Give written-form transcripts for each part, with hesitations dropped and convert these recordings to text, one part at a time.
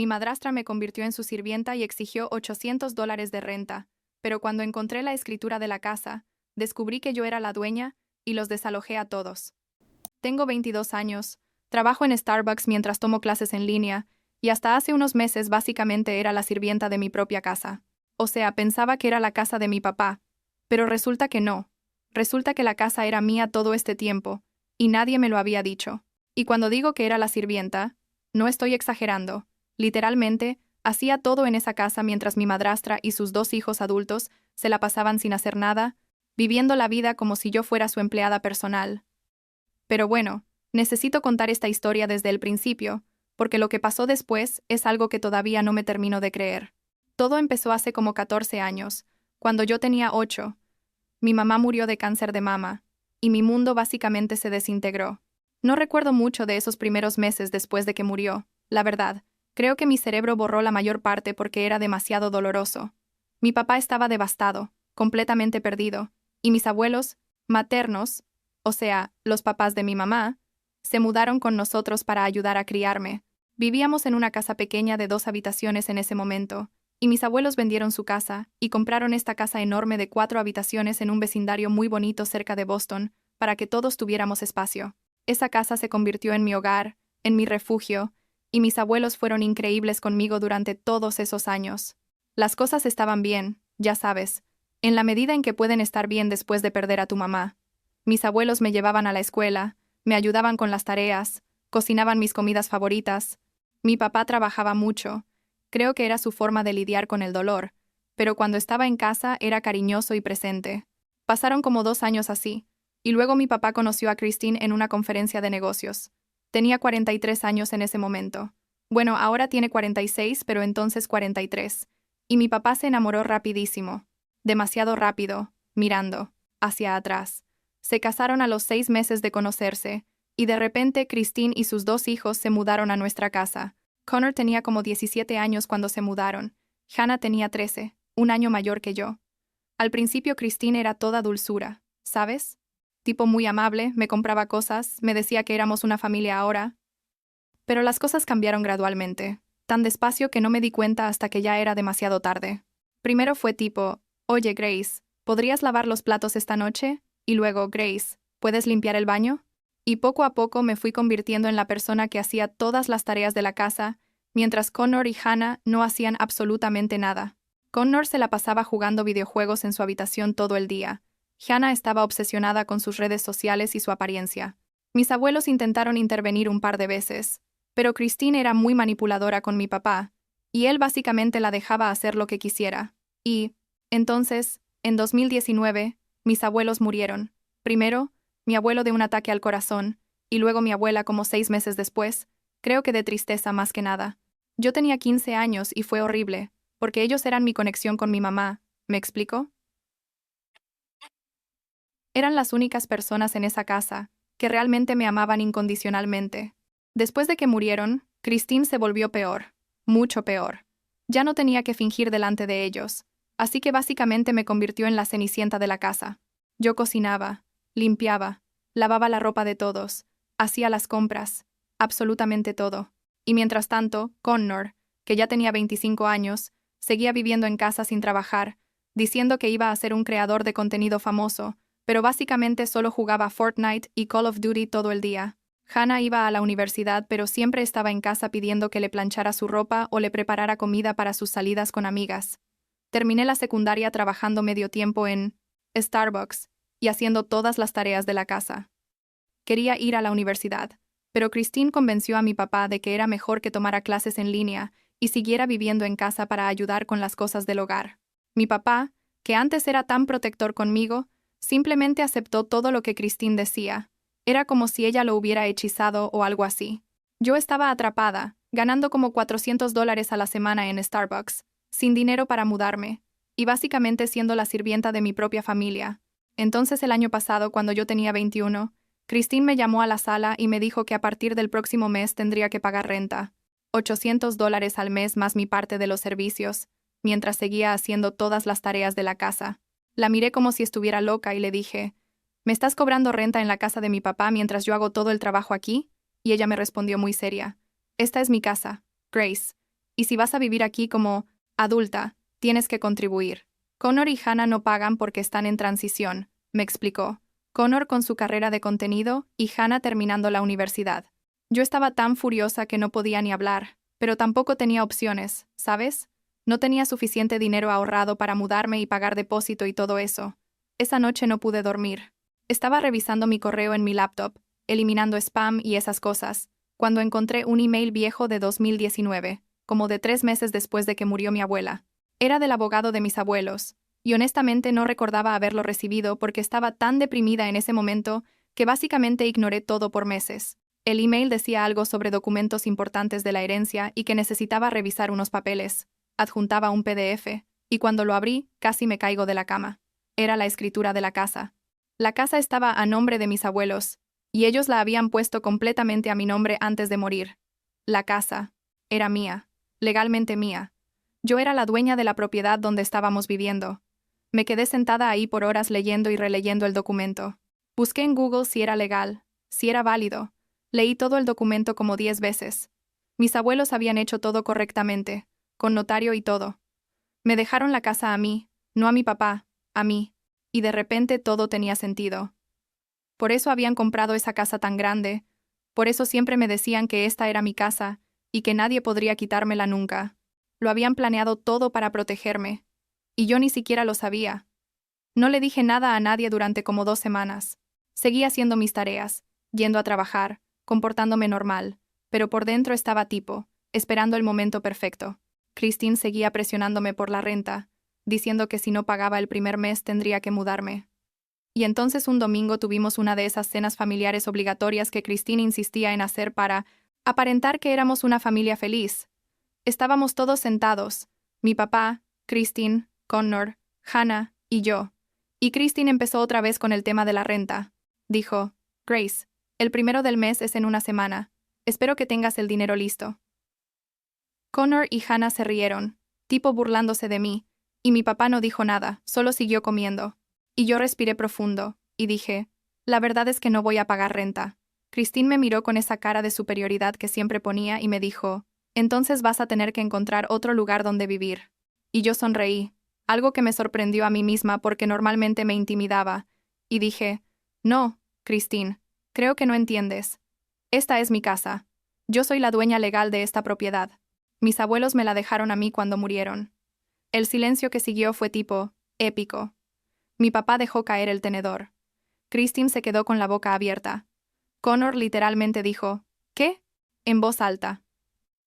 Mi madrastra me convirtió en su sirvienta y exigió $800 de renta, pero cuando encontré la escritura de la casa, descubrí que yo era la dueña y los desalojé a todos. Tengo 22 años, trabajo en Starbucks mientras tomo clases en línea, y hasta hace unos meses básicamente era la sirvienta de mi propia casa. O sea, pensaba que era la casa de mi papá, pero resulta que no. Resulta que la casa era mía todo este tiempo, y nadie me lo había dicho. Y cuando digo que era la sirvienta, no estoy exagerando. Literalmente, hacía todo en esa casa mientras mi madrastra y sus dos hijos adultos se la pasaban sin hacer nada, viviendo la vida como si yo fuera su empleada personal. Pero bueno, necesito contar esta historia desde el principio, porque lo que pasó después es algo que todavía no me termino de creer. Todo empezó hace como 14 años, cuando yo tenía 8. Mi mamá murió de cáncer de mama, y mi mundo básicamente se desintegró. No recuerdo mucho de esos primeros meses después de que murió, la verdad. Creo que mi cerebro borró la mayor parte porque era demasiado doloroso. Mi papá estaba devastado, completamente perdido, y mis abuelos, maternos, o sea, los papás de mi mamá, se mudaron con nosotros para ayudar a criarme. Vivíamos en una casa pequeña de 2 habitaciones en ese momento, y mis abuelos vendieron su casa y compraron esta casa enorme de 4 habitaciones en un vecindario muy bonito cerca de Boston, para que todos tuviéramos espacio. Esa casa se convirtió en mi hogar, en mi refugio, y mis abuelos fueron increíbles conmigo durante todos esos años. Las cosas estaban bien, ya sabes, en la medida en que pueden estar bien después de perder a tu mamá. Mis abuelos me llevaban a la escuela, me ayudaban con las tareas, cocinaban mis comidas favoritas. Mi papá trabajaba mucho. Creo que era su forma de lidiar con el dolor, pero cuando estaba en casa era cariñoso y presente. Pasaron como 2 años así, y luego mi papá conoció a Christine en una conferencia de negocios. Tenía 43 años en ese momento. Bueno, ahora tiene 46, pero entonces 43. Y mi papá se enamoró rapidísimo. Demasiado rápido, mirando hacia atrás. Se casaron a los 6 meses de conocerse, y de repente Christine y sus 2 hijos se mudaron a nuestra casa. Connor tenía como 17 años cuando se mudaron. Hannah tenía 13, un año mayor que yo. Al principio Christine era toda dulzura, ¿sabes? Tipo muy amable, me compraba cosas, me decía que éramos una familia ahora. Pero las cosas cambiaron gradualmente, tan despacio que no me di cuenta hasta que ya era demasiado tarde. Primero fue tipo, oye Grace, ¿podrías lavar los platos esta noche? Y luego, Grace, ¿puedes limpiar el baño? Y poco a poco me fui convirtiendo en la persona que hacía todas las tareas de la casa, mientras Connor y Hannah no hacían absolutamente nada. Connor se la pasaba jugando videojuegos en su habitación todo el día. Hannah estaba obsesionada con sus redes sociales y su apariencia. Mis abuelos intentaron intervenir un par de veces, pero Christine era muy manipuladora con mi papá, y él básicamente la dejaba hacer lo que quisiera. Y, entonces, en 2019, mis abuelos murieron. Primero, mi abuelo de un ataque al corazón, y luego mi abuela como 6 meses después, creo que de tristeza más que nada. Yo tenía 15 años y fue horrible, porque ellos eran mi conexión con mi mamá, ¿me explico? Eran las únicas personas en esa casa que realmente me amaban incondicionalmente. Después de que murieron, Christine se volvió peor, mucho peor. Ya no tenía que fingir delante de ellos, así que básicamente me convirtió en la cenicienta de la casa. Yo cocinaba, limpiaba, lavaba la ropa de todos, hacía las compras, absolutamente todo. Y mientras tanto, Connor, que ya tenía 25 años, seguía viviendo en casa sin trabajar, diciendo que iba a ser un creador de contenido famoso, pero básicamente solo jugaba Fortnite y Call of Duty todo el día. Hannah iba a la universidad, pero siempre estaba en casa pidiendo que le planchara su ropa o le preparara comida para sus salidas con amigas. Terminé la secundaria trabajando medio tiempo en Starbucks y haciendo todas las tareas de la casa. Quería ir a la universidad, pero Christine convenció a mi papá de que era mejor que tomara clases en línea y siguiera viviendo en casa para ayudar con las cosas del hogar. Mi papá, que antes era tan protector conmigo, simplemente aceptó todo lo que Christine decía. Era como si ella lo hubiera hechizado o algo así. Yo estaba atrapada, ganando como $400 a la semana en Starbucks, sin dinero para mudarme, y básicamente siendo la sirvienta de mi propia familia. Entonces el año pasado, cuando yo tenía 21, Christine me llamó a la sala y me dijo que a partir del próximo mes tendría que pagar renta. $800 al mes más mi parte de los servicios, mientras seguía haciendo todas las tareas de la casa. La miré como si estuviera loca y le dije, ¿me estás cobrando renta en la casa de mi papá mientras yo hago todo el trabajo aquí? Y ella me respondió muy seria, esta es mi casa, Grace, Y si vas a vivir aquí como adulta, tienes que contribuir. Connor y Hannah no pagan porque están en transición, me explicó. Connor con su carrera de contenido y Hannah terminando la universidad. Yo estaba tan furiosa que no podía ni hablar, pero tampoco tenía opciones, ¿sabes? No tenía suficiente dinero ahorrado para mudarme y pagar depósito y todo eso. Esa noche no pude dormir. Estaba revisando mi correo en mi laptop, eliminando spam y esas cosas, cuando encontré un email viejo de 2019, como de 3 meses después de que murió mi abuela. Era del abogado de mis abuelos, y honestamente no recordaba haberlo recibido porque estaba tan deprimida en ese momento que básicamente ignoré todo por meses. El email decía algo sobre documentos importantes de la herencia y que necesitaba revisar unos papeles. Adjuntaba un PDF, y cuando lo abrí, casi me caigo de la cama. Era la escritura de la casa. La casa estaba a nombre de mis abuelos, y ellos la habían puesto completamente a mi nombre antes de morir. La casa era mía, legalmente mía. Yo era la dueña de la propiedad donde estábamos viviendo. Me quedé sentada ahí por horas leyendo y releyendo el documento. Busqué en Google si era legal, si era válido. Leí todo el documento como 10 veces. Mis abuelos habían hecho todo correctamente, con notario y todo. Me dejaron la casa a mí, no a mi papá, a mí. Y de repente todo tenía sentido. Por eso habían comprado esa casa tan grande, por eso siempre me decían que esta era mi casa, y que nadie podría quitármela nunca. Lo habían planeado todo para protegerme, y yo ni siquiera lo sabía. No le dije nada a nadie durante como 2 semanas. Seguí haciendo mis tareas, yendo a trabajar, comportándome normal, pero por dentro estaba tipo, esperando el momento perfecto. Christine seguía presionándome por la renta, diciendo que si no pagaba el primer mes tendría que mudarme. Y entonces un domingo tuvimos una de esas cenas familiares obligatorias que Christine insistía en hacer para aparentar que éramos una familia feliz. Estábamos todos sentados, mi papá, Christine, Connor, Hannah y yo. Y Christine empezó otra vez con el tema de la renta. Dijo, Grace, el primero del mes es en una semana. Espero que tengas el dinero listo. Connor y Hannah se rieron, tipo burlándose de mí, y mi papá no dijo nada, solo siguió comiendo. Y yo respiré profundo, y dije, la verdad es que no voy a pagar renta. Christine me miró con esa cara de superioridad que siempre ponía y me dijo, entonces vas a tener que encontrar otro lugar donde vivir. Y yo sonreí, algo que me sorprendió a mí misma porque normalmente me intimidaba, y dije, no, Christine, creo que no entiendes. Esta es mi casa. Yo soy la dueña legal de esta propiedad. Mis abuelos me la dejaron a mí cuando murieron. El silencio que siguió fue tipo, épico. Mi papá dejó caer el tenedor. Christine se quedó con la boca abierta. Connor literalmente dijo, ¿qué? En voz alta.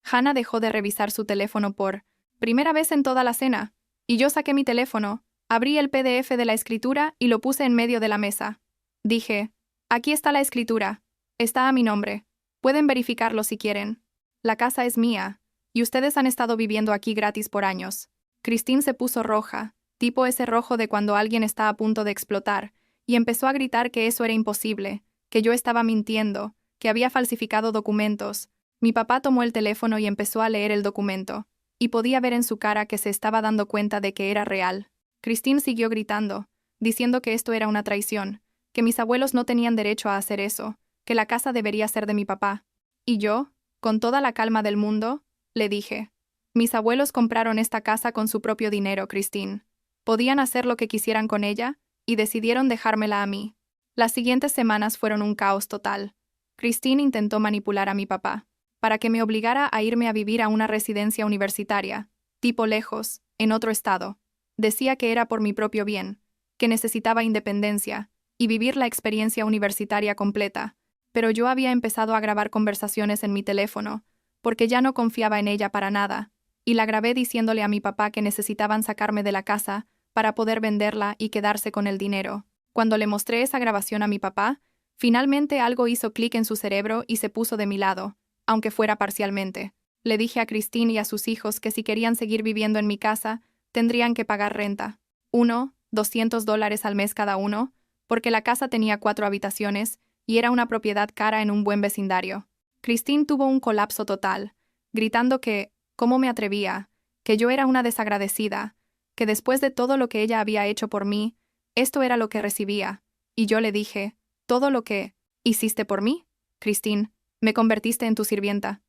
Hannah dejó de revisar su teléfono por primera vez en toda la cena, y yo saqué mi teléfono, abrí el PDF de la escritura y lo puse en medio de la mesa. Dije, aquí está la escritura, está a mi nombre, pueden verificarlo si quieren. La casa es mía, y ustedes han estado viviendo aquí gratis por años. Christine se puso roja, tipo ese rojo de cuando alguien está a punto de explotar, y empezó a gritar que eso era imposible, que yo estaba mintiendo, que había falsificado documentos. Mi papá tomó el teléfono y empezó a leer el documento, y podía ver en su cara que se estaba dando cuenta de que era real. Christine siguió gritando, diciendo que esto era una traición, que mis abuelos no tenían derecho a hacer eso, que la casa debería ser de mi papá. Y yo, con toda la calma del mundo, le dije, mis abuelos compraron esta casa con su propio dinero, Christine. Podían hacer lo que quisieran con ella, y decidieron dejármela a mí. Las siguientes semanas fueron un caos total. Christine intentó manipular a mi papá, para que me obligara a irme a vivir a una residencia universitaria, tipo lejos, en otro estado. Decía que era por mi propio bien, que necesitaba independencia, y vivir la experiencia universitaria completa, pero yo había empezado a grabar conversaciones en mi teléfono, porque ya no confiaba en ella para nada, y la grabé diciéndole a mi papá que necesitaban sacarme de la casa para poder venderla y quedarse con el dinero. Cuando le mostré esa grabación a mi papá, finalmente algo hizo clic en su cerebro y se puso de mi lado, aunque fuera parcialmente. Le dije a Christine y a sus hijos que si querían seguir viviendo en mi casa, tendrían que pagar renta. $200 al mes cada uno, porque la casa tenía 4 habitaciones y era una propiedad cara en un buen vecindario. Christine tuvo un colapso total, gritando que, ¿cómo me atrevía?, que yo era una desagradecida, que después de todo lo que ella había hecho por mí, esto era lo que recibía. Y yo le dije, ¿todo lo que hiciste por mí? Christine, me convertiste en tu sirvienta.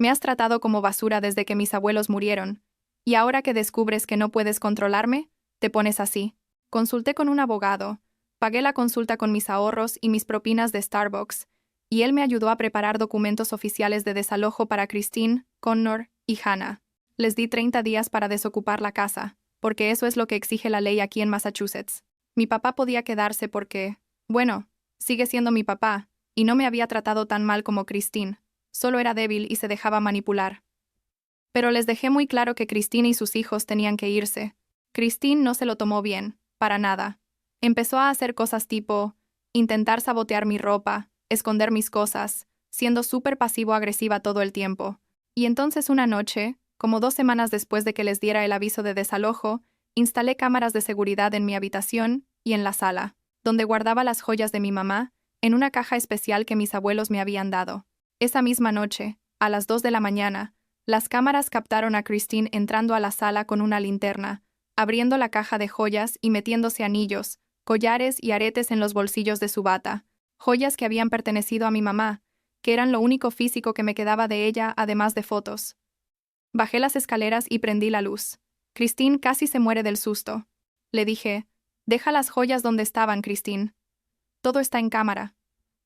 Me has tratado como basura desde que mis abuelos murieron, y ahora que descubres que no puedes controlarme, te pones así. Consulté con un abogado, pagué la consulta con mis ahorros y mis propinas de Starbucks, y él me ayudó a preparar documentos oficiales de desalojo para Christine, Connor y Hannah. Les di 30 días para desocupar la casa, porque eso es lo que exige la ley aquí en Massachusetts. Mi papá podía quedarse porque, bueno, sigue siendo mi papá, y no me había tratado tan mal como Christine. Solo era débil y se dejaba manipular. Pero les dejé muy claro que Christine y sus hijos tenían que irse. Christine no se lo tomó bien, para nada. Empezó a hacer cosas tipo intentar sabotear mi ropa, esconder mis cosas, siendo súper pasivo-agresiva todo el tiempo. Y entonces una noche, como 2 semanas después de que les diera el aviso de desalojo, instalé cámaras de seguridad en mi habitación y en la sala, donde guardaba las joyas de mi mamá, en una caja especial que mis abuelos me habían dado. Esa misma noche, a las 2 de la mañana, las cámaras captaron a Christine entrando a la sala con una linterna, abriendo la caja de joyas y metiéndose anillos, collares y aretes en los bolsillos de su bata, joyas que habían pertenecido a mi mamá, que eran lo único físico que me quedaba de ella además de fotos. Bajé las escaleras y prendí la luz. Christine casi se muere del susto. Le dije, deja las joyas donde estaban, Christine. Todo está en cámara.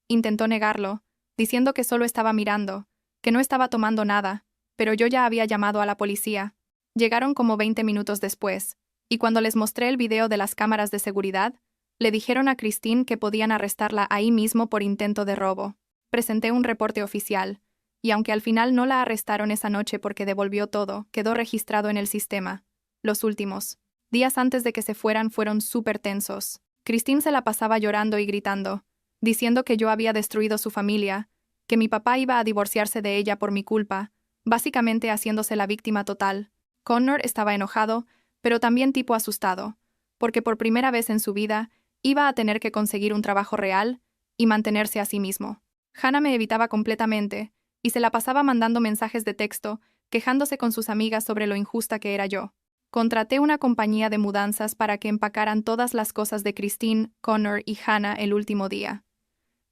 Intentó negarlo, diciendo que solo estaba mirando, que no estaba tomando nada, pero yo ya había llamado a la policía. Llegaron como 20 minutos después, y cuando les mostré el video de las cámaras de seguridad, le dijeron a Christine que podían arrestarla ahí mismo por intento de robo. Presenté un reporte oficial, y aunque al final no la arrestaron esa noche porque devolvió todo, quedó registrado en el sistema. Los últimos días antes de que se fueran fueron súper tensos. Christine se la pasaba llorando y gritando, diciendo que yo había destruido su familia, que mi papá iba a divorciarse de ella por mi culpa, básicamente haciéndose la víctima total. Connor estaba enojado, pero también tipo asustado, porque por primera vez en su vida iba a tener que conseguir un trabajo real y mantenerse a sí mismo. Hannah me evitaba completamente, y se la pasaba mandando mensajes de texto, quejándose con sus amigas sobre lo injusta que era yo. Contraté una compañía de mudanzas para que empacaran todas las cosas de Christine, Connor y Hannah el último día.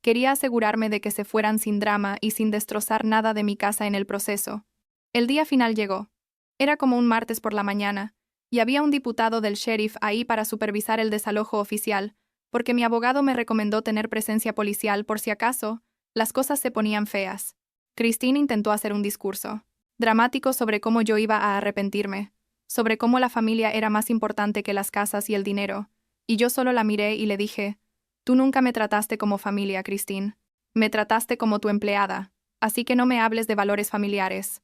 Quería asegurarme de que se fueran sin drama y sin destrozar nada de mi casa en el proceso. El día final llegó. Era como un martes por la mañana, y había un diputado del sheriff ahí para supervisar el desalojo oficial, porque mi abogado me recomendó tener presencia policial por si acaso las cosas se ponían feas. Christine intentó hacer un discurso dramático sobre cómo yo iba a arrepentirme, sobre cómo la familia era más importante que las casas y el dinero, y yo solo la miré y le dije, tú nunca me trataste como familia, Christine. Me trataste como tu empleada, así que no me hables de valores familiares.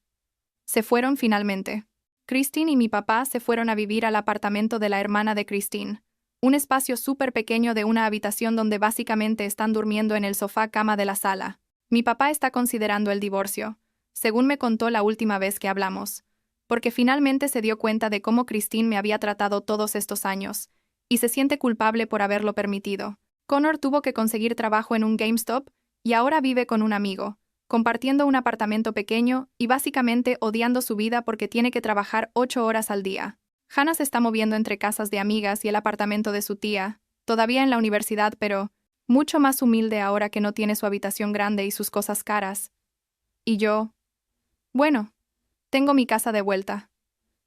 Se fueron finalmente. Christine y mi papá se fueron a vivir al apartamento de la hermana de Christine, un espacio súper pequeño de una habitación donde básicamente están durmiendo en el sofá-cama de la sala. Mi papá está considerando el divorcio, según me contó la última vez que hablamos, porque finalmente se dio cuenta de cómo Christine me había tratado todos estos años, y se siente culpable por haberlo permitido. Connor tuvo que conseguir trabajo en un GameStop y ahora vive con un amigo, compartiendo un apartamento pequeño y básicamente odiando su vida porque tiene que trabajar 8 horas al día. Hannah se está moviendo entre casas de amigas y el apartamento de su tía, todavía en la universidad, pero mucho más humilde ahora que no tiene su habitación grande y sus cosas caras. Y yo, bueno, tengo mi casa de vuelta.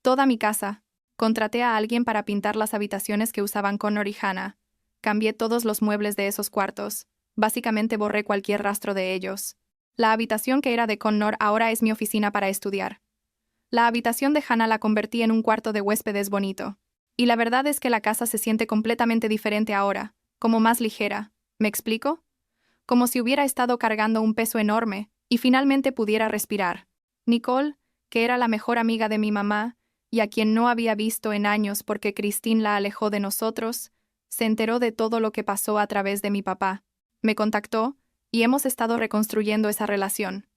Toda mi casa. Contraté a alguien para pintar las habitaciones que usaban Connor y Hannah. Cambié todos los muebles de esos cuartos. Básicamente borré cualquier rastro de ellos. La habitación que era de Connor ahora es mi oficina para estudiar. La habitación de Hannah la convertí en un cuarto de huéspedes bonito. Y la verdad es que la casa se siente completamente diferente ahora, como más ligera. ¿Me explico? Como si hubiera estado cargando un peso enorme y finalmente pudiera respirar. Nicole, que era la mejor amiga de mi mamá y a quien no había visto en años porque Christine la alejó de nosotros, se enteró de todo lo que pasó a través de mi papá. Me contactó y hemos estado reconstruyendo esa relación.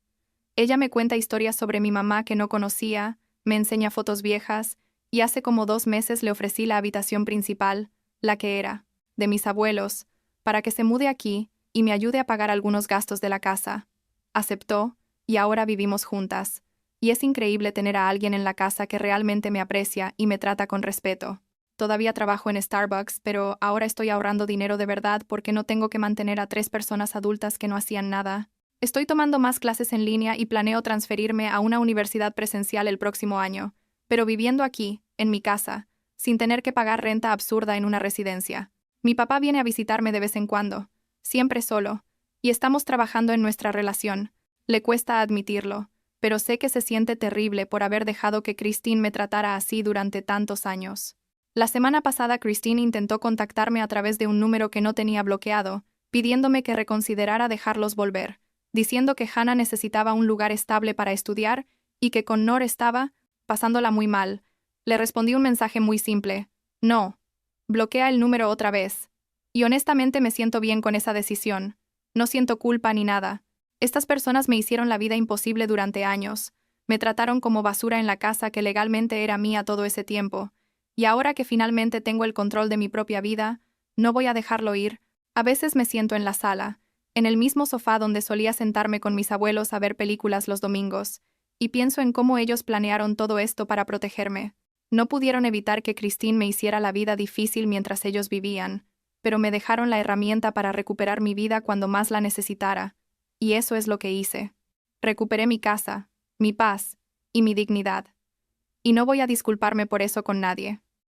Ella me cuenta historias sobre mi mamá que no conocía, me enseña fotos viejas, y hace como 2 meses le ofrecí la habitación principal, la que era, de mis abuelos, para que se mude aquí y me ayude a pagar algunos gastos de la casa. Aceptó, y ahora vivimos juntas, y es increíble tener a alguien en la casa que realmente me aprecia y me trata con respeto. Todavía trabajo en Starbucks, pero ahora estoy ahorrando dinero de verdad porque no tengo que mantener a 3 personas adultas que no hacían nada. Estoy tomando más clases en línea y planeo transferirme a una universidad presencial el próximo año, pero viviendo aquí, en mi casa, sin tener que pagar renta absurda en una residencia. Mi papá viene a visitarme de vez en cuando, siempre solo, y estamos trabajando en nuestra relación. Le cuesta admitirlo, pero sé que se siente terrible por haber dejado que Christine me tratara así durante tantos años. La semana pasada Christine intentó contactarme a través de un número que no tenía bloqueado, pidiéndome que reconsiderara dejarlos volver, diciendo que Hannah necesitaba un lugar estable para estudiar y que con Nor estaba pasándola muy mal. Le respondí un mensaje muy simple: no, bloquea el número otra vez. Y honestamente me siento bien con esa decisión. No siento culpa ni nada. Estas personas me hicieron la vida imposible durante años. Me trataron como basura en la casa que legalmente era mía todo ese tiempo. Y ahora que finalmente tengo el control de mi propia vida, no voy a dejarlo ir. A veces me siento en la sala, en el mismo sofá donde solía sentarme con mis abuelos a ver películas los domingos, y pienso en cómo ellos planearon todo esto para protegerme. No pudieron evitar que Christine me hiciera la vida difícil mientras ellos vivían, pero me dejaron la herramienta para recuperar mi vida cuando más la necesitara, y eso es lo que hice. Recuperé mi casa, mi paz y mi dignidad. Y no voy a disculparme por eso con nadie.